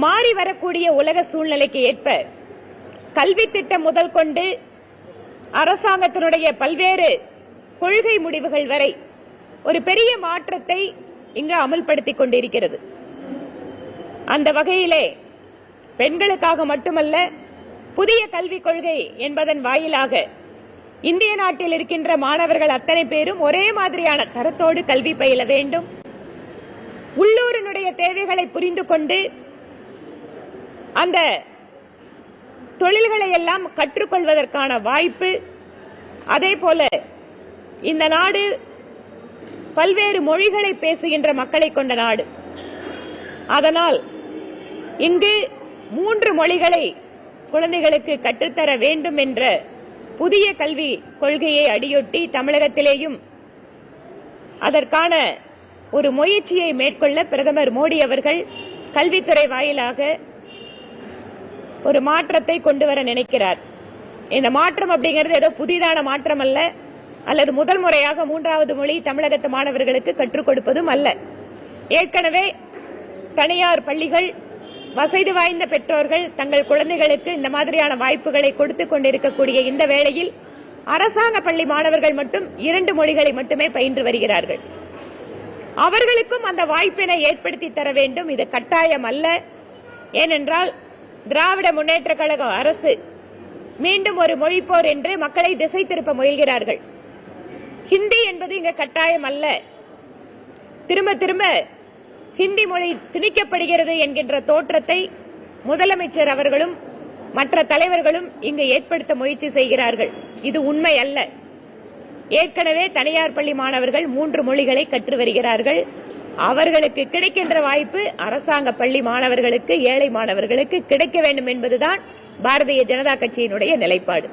மாறி வரக்கூடிய உலக சூழ்நிலைக்கு ஏற்ப கல்வி திட்டம் முதல் கொண்டு அரசாங்கத்தினுடைய பல்வேறு கொள்கை முடிவுகள் வரை ஒரு பெரிய மாற்றத்தை இங்கு அமல்படுத்திக் கொண்டிருக்கிறது. அந்த வகையிலே பெண்களுக்காக மட்டுமல்ல, புதிய கல்விக் கொள்கை என்பதன் வாயிலாக இந்திய நாட்டில் இருக்கின்ற மாணவர்கள் அத்தனை பேரும் ஒரே மாதிரியான தரத்தோடு கல்வி பயில வேண்டும். உள்ளூரினுடைய தேவைகளை புரிந்து கொண்டு அந்த தொழில்களை எல்லாம் கற்றுக்கொள்வதற்கான வாய்ப்பு. அதே போல இந்த நாடு பல்வேறு மொழிகளை பேசுகின்ற மக்களை கொண்ட நாடு. அதனால் இங்கு 3 மொழிகளை குழந்தைகளுக்கு கற்றுத்தர வேண்டும் என்ற புதிய கல்வி கொள்கையை அடியொட்டி தமிழகத்திலேயும் அதற்கான ஒரு முயற்சியை மேற்கொள்ள பிரதமர் மோடி அவர்கள் கல்வித்துறை வாயிலாக ஒரு மாற்றத்தை கொண்டு வர நினைக்கிறார். இந்த மாற்றம் அப்படிங்கிறது ஏதோ புதிதான மாற்றம் அல்ல, அல்லது முதல் முறையாக 3வது மொழி தமிழகத்து மாணவர்களுக்கு கற்றுக் கொடுப்பதும் அல்ல. ஏற்கனவே தனியார் பள்ளிகள், வசதி வாய்ந்த பெற்றோர்கள் தங்கள் குழந்தைகளுக்கு இந்த மாதிரியான வாய்ப்புகளை கொடுத்துக் கொண்டிருக்கக்கூடிய இந்த வேளையில் அரசாங்க பள்ளி மாணவர்கள் மட்டும் 2 மொழிகளை மட்டுமே பயின்று வருகிறார்கள். அவர்களுக்கும் அந்த வாய்ப்பினை ஏற்படுத்தி தர வேண்டும். இது கட்டாயம் அல்ல. ஏனென்றால் திராவிட முன்னேற்ற கழக அரசு மீண்டும் ஒரு மொழிப்போர் என்று மக்களை திசை திருப்ப முயல்கிறார்கள். ஹிந்தி என்பது இங்கு கட்டாயம் அல்ல. திரும்ப திரும்ப ஹிந்தி மொழி திணிக்கப்படுகிறது என்கின்ற தோற்றத்தை முதலமைச்சர் அவர்களும் மற்ற தலைவர்களும் இங்கு ஏற்படுத்த முயற்சி செய்கிறார்கள். இது உண்மை அல்ல. ஏற்கனவே தனியார் பள்ளி மாணவர்கள் 3 மொழிகளை கற்று வருகிறார்கள். அவர்களுக்கு கிடைக்கின்ற வாய்ப்பு அரசாங்க பள்ளி மாணவர்களுக்கு, ஏழை மாணவர்களுக்கு கிடைக்க வேண்டும் என்பதுதான் பாரதிய ஜனதா கட்சியினுடைய நிலைப்பாடு.